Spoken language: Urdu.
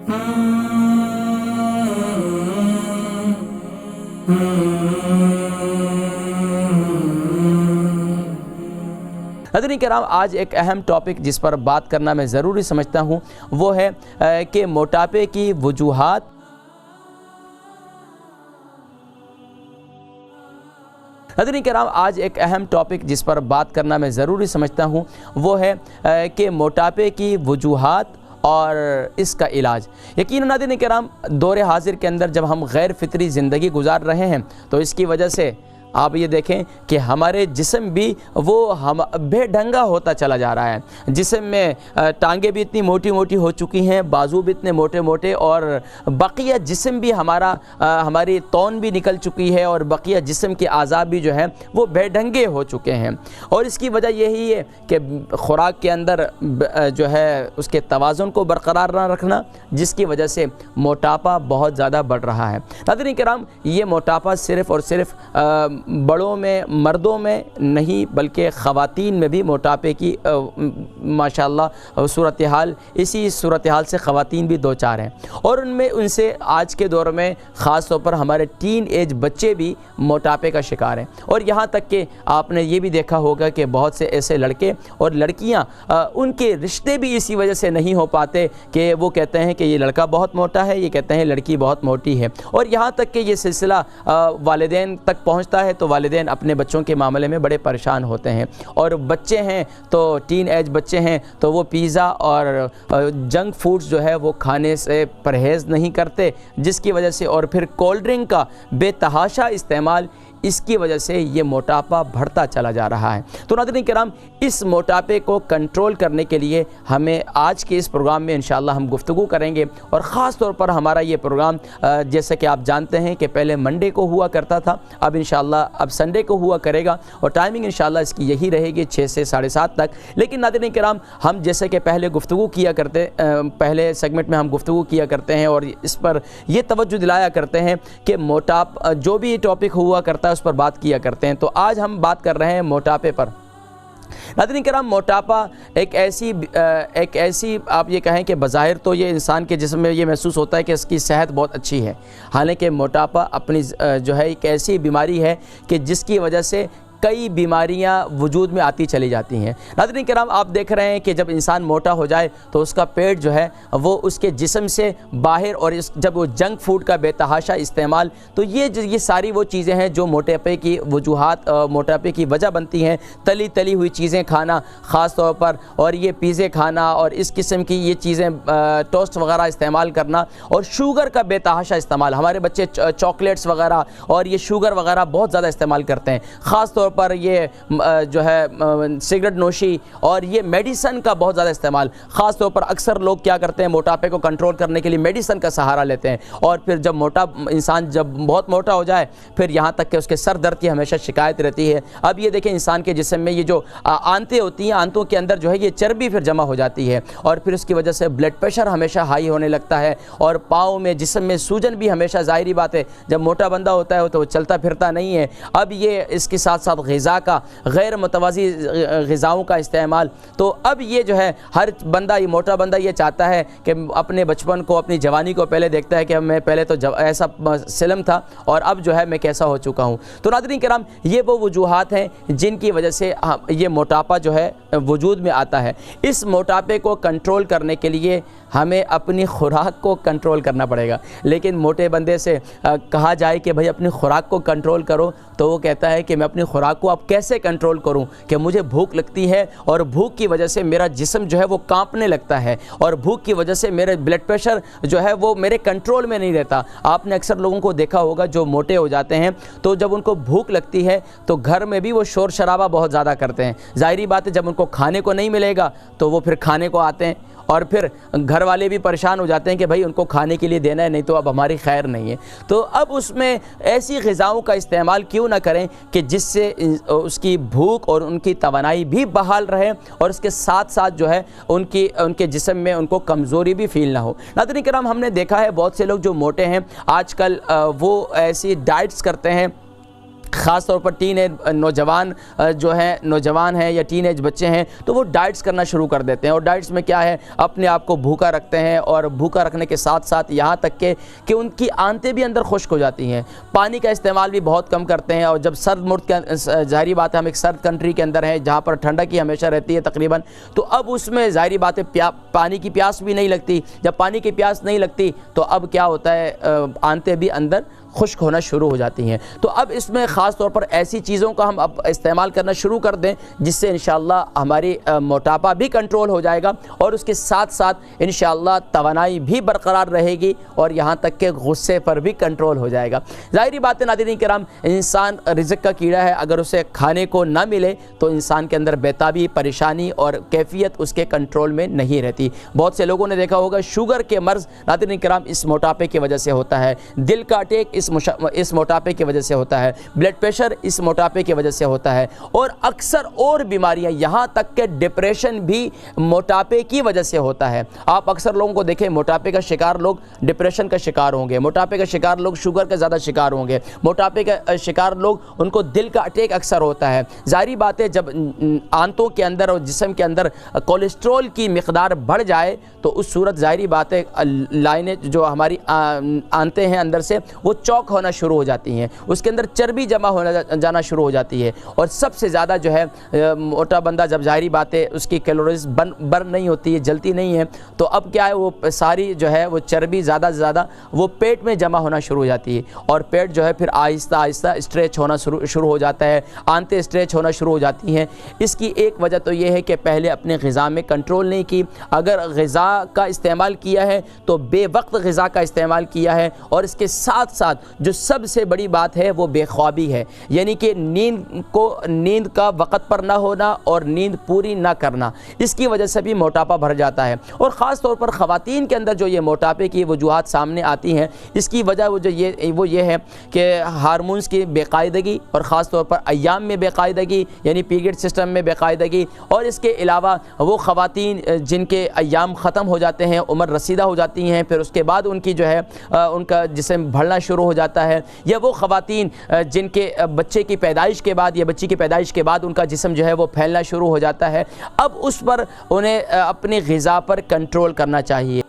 حضرات کرام، آج ایک اہم ٹاپک جس پر بات کرنا میں ضروری سمجھتا ہوں وہ ہے کہ موٹاپے کی وجوہات حضرات کرام آج ایک اہم ٹاپک جس پر بات کرنا میں ضروری سمجھتا ہوں وہ ہے کہ موٹاپے کی وجوہات اور اس کا علاج۔ یقیناً ناظرین کرام، دور حاضر کے اندر جب ہم غیر فطری زندگی گزار رہے ہیں تو اس کی وجہ سے آپ یہ دیکھیں کہ ہمارے جسم بھی وہ بے ڈھنگا ہوتا چلا جا رہا ہے۔ جسم میں ٹانگیں بھی اتنی موٹی موٹی ہو چکی ہیں، بازو بھی اتنے موٹے موٹے، اور بقیہ جسم بھی ہماری تون بھی نکل چکی ہے، اور بقیہ جسم کے اعضاء بھی جو ہیں وہ بے ڈھنگے ہو چکے ہیں۔ اور اس کی وجہ یہی ہے کہ خوراک کے اندر جو ہے اس کے توازن کو برقرار نہ رکھنا، جس کی وجہ سے موٹاپا بہت زیادہ بڑھ رہا ہے۔ ناظرین کرام، یہ موٹاپا صرف اور صرف بڑوں میں، مردوں میں نہیں بلکہ خواتین میں بھی موٹاپے کی ماشاءاللہ صورتحال، اسی صورتحال سے خواتین بھی دوچار ہیں، اور ان سے آج کے دور میں خاص طور پر ہمارے ٹین ایج بچے بھی موٹاپے کا شکار ہیں۔ اور یہاں تک کہ آپ نے یہ بھی دیکھا ہوگا کہ بہت سے ایسے لڑکے اور لڑکیاں ان کے رشتے بھی اسی وجہ سے نہیں ہو پاتے کہ وہ کہتے ہیں کہ یہ لڑکا بہت موٹا ہے، یہ کہتے ہیں لڑکی بہت موٹی ہے، اور یہاں تک کہ یہ سلسلہ والدین تک پہنچتا ہے تو والدین اپنے بچوں کے معاملے میں بڑے پریشان ہوتے ہیں۔ اور بچے ہیں تو ٹین ایج بچے ہیں تو وہ پیزا اور جنک فوڈز جو ہے وہ کھانے سے پرہیز نہیں کرتے، جس کی وجہ سے، اور پھر کولڈ ڈرنک کا بے تحاشا استعمال، اس کی وجہ سے یہ موٹاپا بڑھتا چلا جا رہا ہے۔ تو ناظرین کرام، اس موٹاپے کو کنٹرول کرنے کے لیے ہمیں آج کے اس پروگرام میں انشاءاللہ ہم گفتگو کریں گے، اور خاص طور پر ہمارا یہ پروگرام جیسا کہ آپ جانتے ہیں کہ پہلے منڈے کو ہوا کرتا تھا، اب انشاءاللہ اب سنڈے کو ہوا کرے گا، اور ٹائمنگ انشاءاللہ اس کی یہی رہے گی 6 سے 7:30 تک۔ لیکن ناظرین کرام، ہم جیسے کہ پہلے سیگمنٹ میں ہم گفتگو کیا کرتے ہیں اور اس پر یہ توجہ دلایا کرتے ہیں کہ موٹاپا جو بھی ٹاپک ہوا کرتا ہے اس پر بات کیا کرتے ہیں، تو آج ہم بات کر رہے ہیں موٹاپے پر۔ ناظرین کرام، موٹاپا ایک ایسی آپ یہ کہیں کہ بظاہر تو یہ انسان کے جسم میں یہ محسوس ہوتا ہے کہ اس کی صحت بہت اچھی ہے، حالانکہ موٹاپا اپنی جو ہے ایک ایسی بیماری ہے کہ جس کی وجہ سے کئی بیماریاں وجود میں آتی چلی جاتی ہیں۔ ناظرین کرام، آپ دیکھ رہے ہیں کہ جب انسان موٹا ہو جائے تو اس کا پیٹ جو ہے وہ اس کے جسم سے باہر، اور جب وہ جنک فوڈ کا بے تحاشا استعمال، تو یہ ساری وہ چیزیں ہیں جو موٹاپے کی وجوہات، موٹاپے کی وجہ بنتی ہیں۔ تلی ہوئی چیزیں کھانا خاص طور پر، اور یہ پیزے کھانا، اور اس قسم کی یہ چیزیں ٹوسٹ وغیرہ استعمال کرنا، اور شوگر کا بے تحاشا استعمال۔ ہمارے بچے چاکلیٹس وغیرہ اور یہ شوگر وغیرہ بہت زیادہ استعمال کرتے ہیں، خاص طور پر یہ جو ہے سگریٹ نوشی اور یہ میڈیسن کا بہت زیادہ استعمال۔ خاص طور پر اکثر لوگ کیا کرتے ہیں، موٹاپے کو کنٹرول کرنے کے لیے میڈیسن کا سہارا لیتے ہیں، اور پھر جب انسان جب بہت موٹا ہو جائے پھر یہاں تک کہ اس کے سر درد کی ہمیشہ شکایت رہتی ہے۔ اب یہ دیکھیں، انسان کے جسم میں یہ جو آنتیں ہوتی ہیں، آنتوں کے اندر جو ہے یہ چربی پھر جمع ہو جاتی ہے، اور پھر اس کی وجہ سے بلڈ پریشر ہمیشہ ہائی ہونے لگتا ہے، اور پاؤں میں، جسم میں سوجن بھی ہمیشہ، ظاہری بات ہے جب موٹا بندہ ہوتا ہے تو وہ چلتا پھرتا نہیں ہے۔ اب یہ اس کے ساتھ ساتھ غذا کا، غیر متوازی غذاؤں کا استعمال، تو اب یہ جو ہے ہر بندہ، یہ موٹا بندہ یہ چاہتا ہے کہ اپنے بچپن کو، اپنی جوانی کو پہلے دیکھتا ہے کہ میں پہلے تو ایسا سلم تھا اور اب جو ہے میں کیسا ہو چکا ہوں۔ تو ناظرین کرام، یہ وہ وجوہات ہیں جن کی وجہ سے یہ موٹاپا جو ہے وجود میں آتا ہے۔ اس موٹاپے کو کنٹرول کرنے کے لیے ہمیں اپنی خوراک کو کنٹرول کرنا پڑے گا، لیکن موٹے بندے سے کہا جائے کہ بھائی اپنی خوراک کو کنٹرول کرو تو وہ کہتا ہے کہ میں اپنی خوراک کو اب کیسے کنٹرول کروں کہ مجھے بھوک لگتی ہے، اور بھوک کی وجہ سے میرا جسم جو ہے وہ کانپنے لگتا ہے، اور بھوک کی وجہ سے میرے بلڈ پریشر جو ہے وہ میرے کنٹرول میں نہیں رہتا۔ آپ نے اکثر لوگوں کو دیکھا ہوگا جو موٹے ہو جاتے ہیں تو جب ان کو بھوک لگتی ہے تو گھر میں بھی وہ شور شرابہ بہت زیادہ کرتے ہیں۔ ظاہری بات ہے جب ان کو کھانے کو نہیں ملے گا تو وہ پھر کھانے کو آتے ہیں، اور پھر گھر والے بھی پریشان ہو جاتے ہیں کہ بھائی ان کو کھانے کے لیے دینا ہے، نہیں تو اب ہماری خیر نہیں ہے۔ تو اب اس میں ایسی غذاؤں کا استعمال کیوں نہ کریں کہ جس سے اس کی بھوک اور ان کی توانائی بھی بحال رہے، اور اس کے ساتھ ساتھ جو ہے ان کے جسم میں ان کو کمزوری بھی فیل نہ ہو۔ ناظرین کرام، ہم نے دیکھا ہے بہت سے لوگ جو موٹے ہیں آج کل وہ ایسی ڈائٹس کرتے ہیں خاص طور پر ٹین ایج نوجوان نوجوان ہیں یا ٹین ایج بچے ہیں تو وہ ڈائٹس کرنا شروع کر دیتے ہیں، اور ڈائٹس میں کیا ہے، اپنے آپ کو بھوکا رکھتے ہیں، اور بھوکا رکھنے کے ساتھ ساتھ یہاں تک کہ ان کی آنتیں بھی اندر خشک ہو جاتی ہیں، پانی کا استعمال بھی بہت کم کرتے ہیں، اور جب سرد ملک ظاہری بات ہے ہم ایک سرد کنٹری کے اندر ہیں جہاں پر ٹھنڈک ہی ہمیشہ رہتی ہے تقریباً، تو اب اس میں ظاہری بات ہے پانی کی پیاس بھی نہیں لگتی، جب پانی کی پیاس نہیں لگتی تو اب کیا ہوتا ہے، آنتیں بھی اندر خشک ہونا شروع ہو جاتی ہیں۔ تو اب اس میں خاص طور پر ایسی چیزوں کا ہم اب استعمال کرنا شروع کر دیں جس سے انشاءاللہ ہماری موٹاپا بھی کنٹرول ہو جائے گا، اور اس کے ساتھ ساتھ انشاءاللہ توانائی بھی برقرار رہے گی، اور یہاں تک کہ غصے پر بھی کنٹرول ہو جائے گا۔ ظاہری بات ہے ناظرین کرام، انسان رزق کا کیڑا ہے، اگر اسے کھانے کو نہ ملے تو انسان کے اندر بیتابی، پریشانی اور کیفیت اس کے کنٹرول میں نہیں رہتی۔ بہت سے لوگوں نے دیکھا ہوگا شوگر کے مرض ناظرین کرام اس موٹاپے کی وجہ سے ہوتا ہے، دل کا اٹیک اس موٹاپے کی وجہ سے ہوتا ہے، بلڈ پریشر اس موٹاپے کی وجہ سے ہوتا ہے، اور اکثر اور بیماریاں یہاں تک کہ ڈپریشن بھی موٹاپے کی وجہ سے ہوتا ہے۔ آپ اکثر لوگوں کو دیکھیں، موٹاپے کا شکار لوگ ڈپریشن کا شکار ہوں گے، موٹاپے کا شکار لوگ شوگر کا زیادہ شکار ہوں گے، موٹاپے کا شکار لوگ ان کو دل کا اٹیک اکثر ہوتا ہے۔ ظاہری بات ہے جب آنتوں کے اندر اور جسم کے اندر کولیسٹرول کی مقدار بڑھ جائے تو اس صورت ظاہری بات ہے لائنیں جو ہماری آنتیں ہیں اندر سے وہ چوک ہونا شروع ہو جاتی ہیں، اس کے اندر چربی جمع ہونا جانا شروع ہو جاتی ہے، اور سب سے زیادہ جو ہے موٹا بندہ جب ظاہری بات ہے اس کی کیلوریز برن نہیں ہوتی ہے، جلتی نہیں ہے، تو اب کیا ہے وہ ساری جو ہے وہ چربی زیادہ سے زیادہ وہ پیٹ میں جمع ہونا شروع ہو جاتی ہے، اور پیٹ جو ہے پھر آہستہ آہستہ اسٹریچ ہونا شروع ہو جاتا ہے، آنتیں اسٹریچ ہونا شروع ہو جاتی ہیں۔ اس کی ایک وجہ تو یہ ہے کہ پہلے اپنے غذا میں کنٹرول نہیں کی، اگر غذا کا استعمال کیا ہے تو بے وقت غذا کا استعمال کیا ہے، اور اس کے ساتھ ساتھ جو سب سے بڑی بات ہے وہ بے خوابی ہے، یعنی کہ نیند کا وقت پر نہ ہونا اور نیند پوری نہ کرنا، اس کی وجہ سے بھی موٹاپا بڑھ جاتا ہے۔ اور خاص طور پر خواتین کے اندر جو یہ موٹاپے کی وجوہات سامنے آتی ہیں، اس کی وجہ وہ یہ ہے کہ ہارمونز کی بے قاعدگی، اور خاص طور پر ایام میں بے قاعدگی یعنی پیریڈ سسٹم میں بے قاعدگی، اور اس کے علاوہ وہ خواتین جن کے ایام ختم ہو جاتے ہیں، عمر رسیدہ ہو جاتی ہیں، پھر اس کے بعد ان کی جو ہے ان کا جسم بڑھنا شروع ہو جاتا ہے، یا وہ خواتین جن کے بچے کی پیدائش کے بعد یا بچی کی پیدائش کے بعد ان کا جسم جو ہے وہ پھیلنا شروع ہو جاتا ہے، اب اس پر انہیں اپنی غذا پر کنٹرول کرنا چاہیے۔